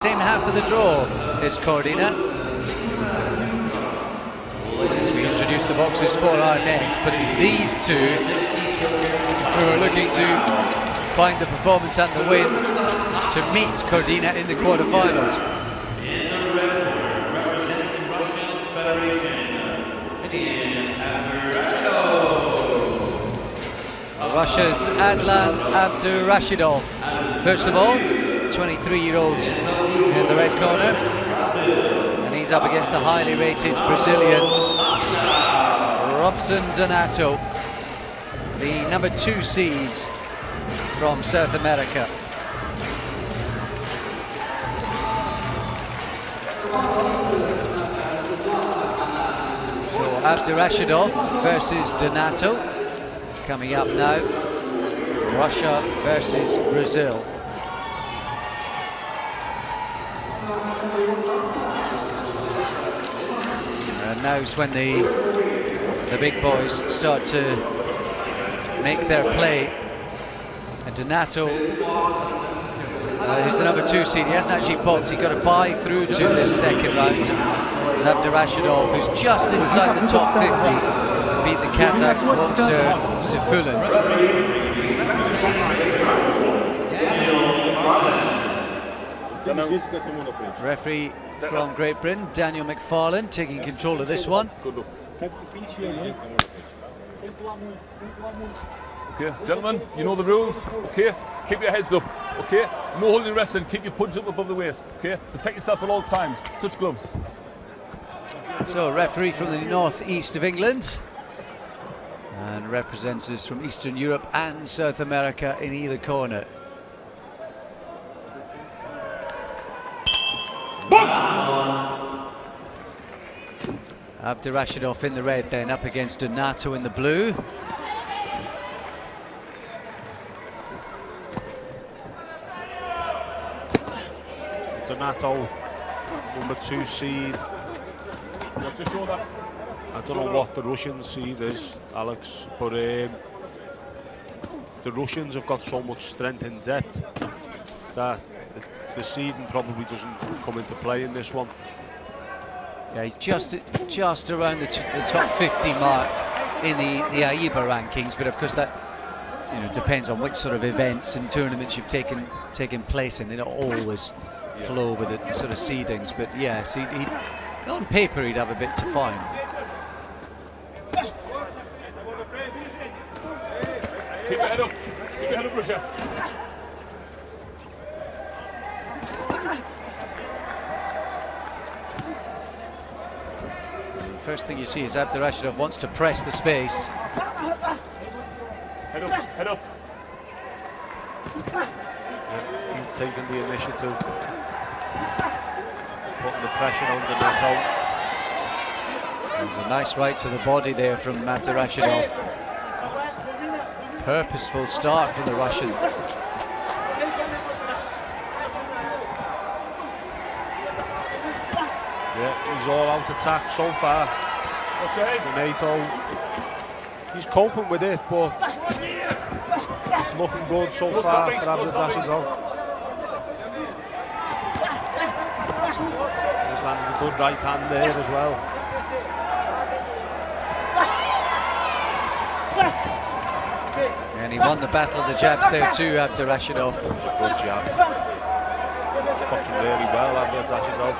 Same half of the draw is Cordina. As we introduce the boxers for our next, but it's these two who are looking to find the performance and the win to meet Cordina in the quarterfinals. Russia's Adlan ABDURASHIDOV. First of all, 23-year-old in the red corner, and he's up against the highly rated Brazilian Robson CONCEISAO, the number 2 seed from South America. So ABDURASHIDOV versus Donato coming up now. Russia versus Brazil. And now's when the big boys start to make their play. And Donato, who's the number 2 seed, he hasn't actually boxed. He got a bye through to this second round. ABDURASHIDOV, who's just inside the top 50. Beat the Kazakh boxer Sefulen. Referee from Great Britain, Daniel McFarlane, taking control of this one. Okay, gentlemen, you know the rules. Okay, keep your heads up. Okay, no holding wrestling. Keep your punch up above the waist. Okay, protect yourself at all times. Touch gloves. So, a referee from the northeast of England, and representatives from Eastern Europe and South America in either corner. ABDURASHIDOV in the red then, up against Donato in the blue. Donato, number 2 seed. Watch your shoulder. I don't know what the Russian seed is, Alex, but the Russians have got so much strength and depth that the seeding probably doesn't come into play in this one. Yeah, he's just around the top 50 mark in the AIBA rankings, but of course that depends on which sort of events and tournaments you've taken place in. They don't always flow with the sort of seedings, but yes, on paper he'd have a bit to find. Keep your head up. Keep your head up, Russia. First thing you see is ABDURASHIDOV wants to press the space. Head up, head up. Yeah, he's taking the initiative, putting the pressure on Donato. There's a nice right to the body there from ABDURASHIDOV. Purposeful start from the Russian. Yeah, he's all out attack so far. Watch your head. Donato, he's coping with it, but it's looking good so far for ABDURASHIDOV. He's landed a good right hand there as well. And he won the battle of the jabs there too, ABDURASHIDOV. It was a good jab. He's boxing really well, ABDURASHIDOV.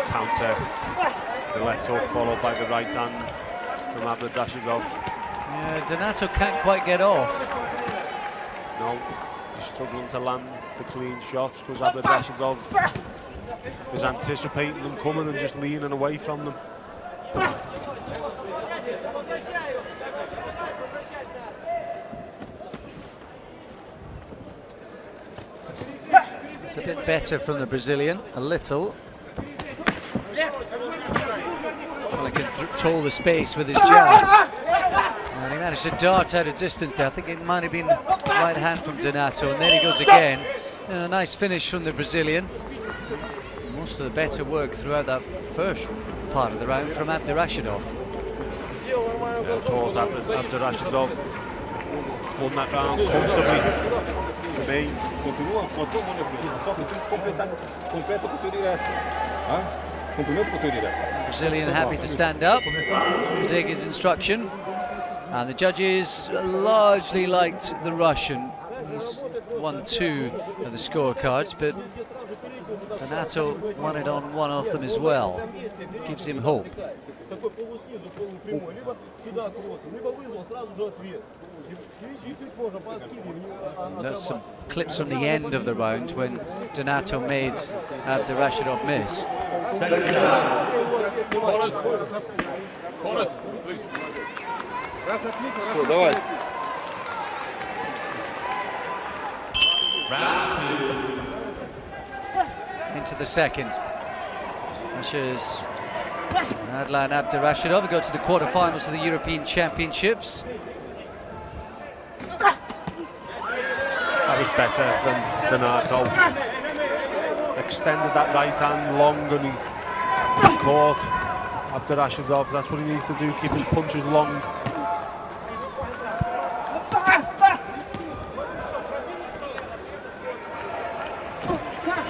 Counter, the left hook followed by the right hand from ABDURASHIDOV. Yeah, Donato can't quite get off. No, he's struggling to land the clean shots because ABDURASHIDOV is anticipating them coming and just leaning away from them. It's a bit better from the Brazilian, a little. Trying to control the space with his jab. And he managed to dart out of distance there. I think it might have been right hand from Donato, and there he goes again. And a nice finish from the Brazilian. Most of the better work throughout that first part of the round from ABDURASHIDOV. Of course, ABDURASHIDOV won that round comfortably. For me. Brazilian happy to stand up, take his instruction, and the judges largely liked the Russian. He's won 2 of the scorecards, but Donato won it on one of them as well. Gives him hope. And there's some clips from the end of the round when Donato made ABDURASHIDOV miss. Corners, please. Into the second. Russia's Adlan ABDURASHIDOV go to the quarterfinals of the European Championships. That was better from Donato. Extended that right hand long and he caught ABDURASHIDOV. That's what he needs to do, keep his punches long.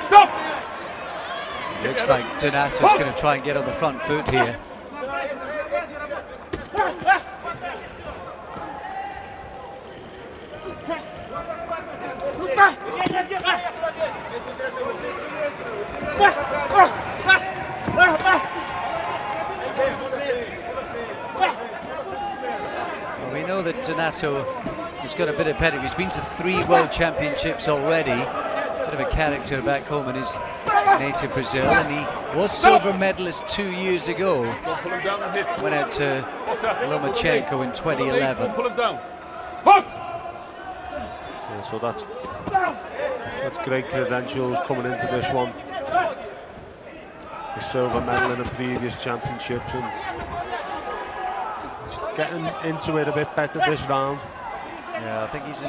Stop! Looks like Donato's going to try and get on the front foot here. Well, we know that Donato has got a bit of pedigree. He's been to 3 World Championships already. Bit of a character back home in his native Brazil, and he was silver medalist 2 years ago. Went out to Lomachenko in 2011. Pull him down. Box! Yeah, so that's great credentials coming into this one. The silver medal in the previous championships, and he's getting into it a bit better this round. Yeah, I think he's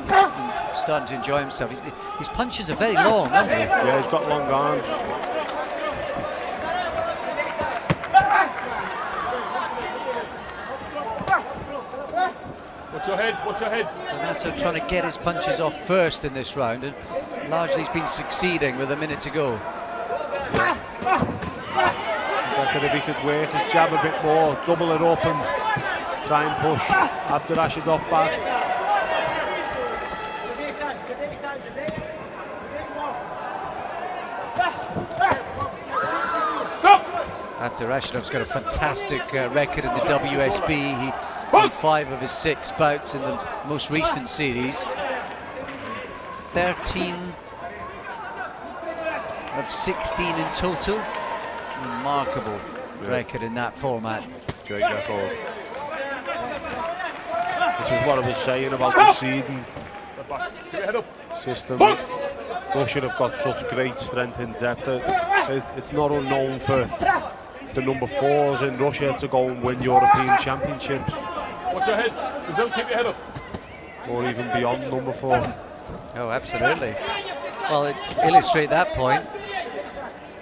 starting to enjoy himself. His punches are very long, aren't they? Yeah, he's got long arms. Watch your head, watch your head. Donato trying to get his punches off first in this round, and largely he's been succeeding with a minute to go. Better if he could work his jab a bit more, double it up and try and push ABDURASHIDOV back. ABDURASHIDOV's got a fantastic record in the WSB. He won 5 of his 6 bouts in the most recent series. 13 of 16 in total. Remarkable record in that format. Great record. This is what I was saying about the seeding system. Russia have got such great strength in depth. It's not unknown for the number 4s in Russia to go and win European Championships. Watch your head. Brazil, keep your head up. Or even beyond number 4. Oh, absolutely. Well, it illustrates that point.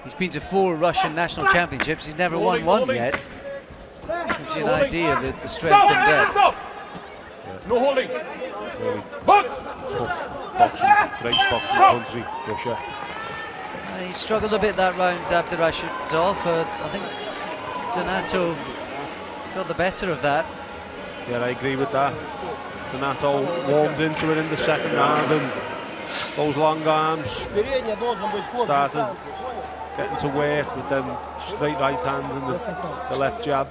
He's been to 4 Russian national championships. He's never won one yet. Gives you an idea of the strength and depth. Stop! No holding. Really Box! tough boxing, great boxing country, Russia. He struggled a bit that round, ABDURASHIDOV. I think Donato got the better of that. Yeah, I agree with that. Donato warmed into it in the second round, and those long arms started getting to work with them straight right hands and the left jab.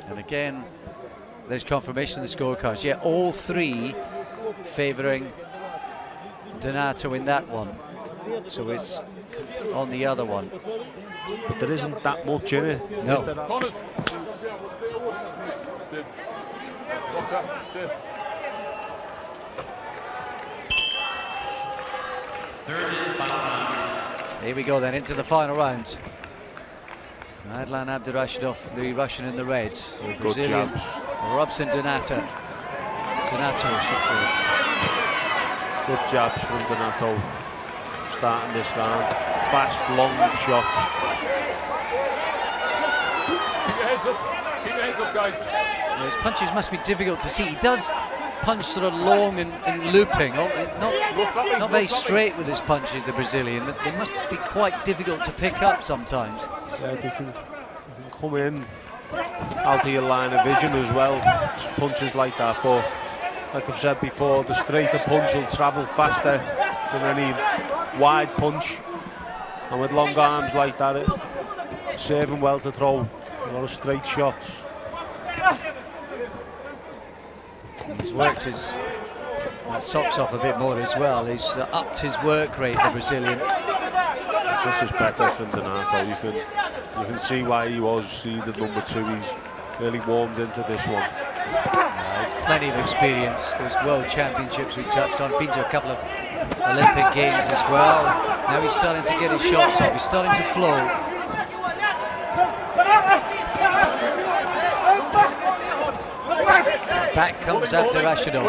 And again, there's confirmation of the scorecards. Yeah, all 3 favouring Donato in that one. So it's on the other one. But there isn't that much in it. No. Corners. Still. Watch out. Still. Here we go then, into the final round. Adlan ABDURASHIDOV, the Russian in the red. Good Brazilian jabs. Robson Donato, I should say. Good jabs from Donato starting this round. Fast, long shots. Keep your heads up. Keep your heads up, guys. Yeah, his punches must be difficult to see. He does punch sort of long and looping, not very straight with his punches, the Brazilian, but they must be quite difficult to pick up sometimes. Yeah, they can come in out of your line of vision as well, just punches like that, but like I've said before, the straighter punch will travel faster than any wide punch, and with long arms like that, it serve him well to throw a lot of straight shots. He's worked his socks off a bit more as well. He's upped his work rate, the Brazilian. This is better from Donato. You can see why he was seeded number 2. He's really warmed into this one. He's plenty of experience. Those World Championships we touched on, been to a couple of Olympic Games as well. Now he's starting to get his shots off. He's starting to flow. Back comes ABDURASHIDOV.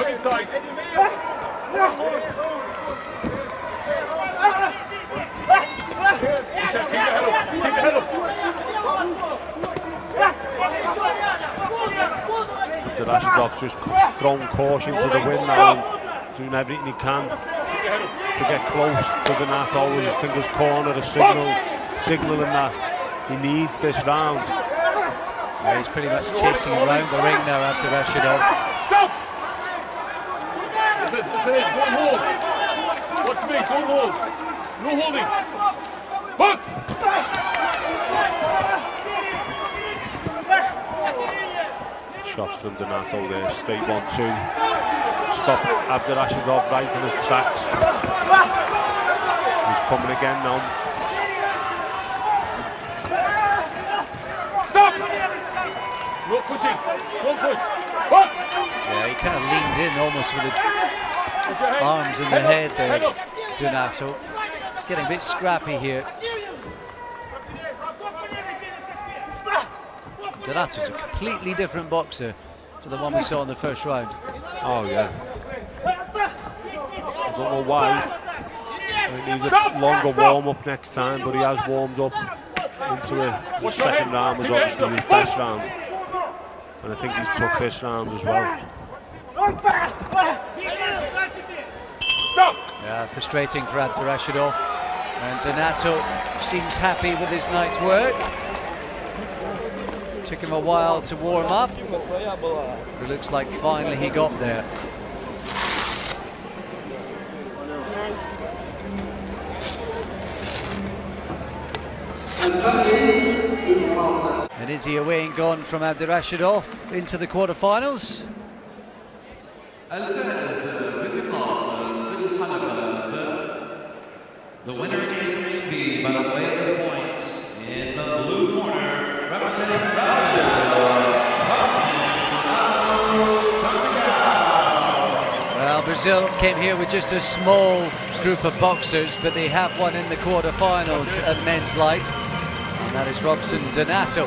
ABDURASHIDOV just throwing caution to the wind now and doing everything he can to get close to Donato. His fingers corner, a signaling that he needs this round. Yeah, he's pretty much chasing around the ring now, ABDURASHIDOV. Stop! Listen, don't hold. Watch me, don't hold. No holding. Box! Shots from Donato there, straight 1-2. Stopped ABDURASHIDOV right in his tracks. He's coming again now. Stop! No pushing, don't push. Box! Yeah, he kind of leaned in almost with the arms in the head there, Donato. He's getting a bit scrappy here. Donato's a completely different boxer to the one we saw in the first round. Oh yeah. I don't know why. He needs a longer warm-up next time, but he has warmed up into it. The second round was obviously his best round, and I think he's took this round as well. Yeah, frustrating for ABDURASHIDOV, and Donato seems happy with his night's work. Took him a while to warm up, but it looks like finally he got there. And is he away and gone from ABDURASHIDOV into the quarterfinals? The winner in B by the way of points in the blue corner, representing Brazil. Well, Brazil came here with just a small group of boxers, but they have one in the quarterfinals at men's light, and that is Robson Donato.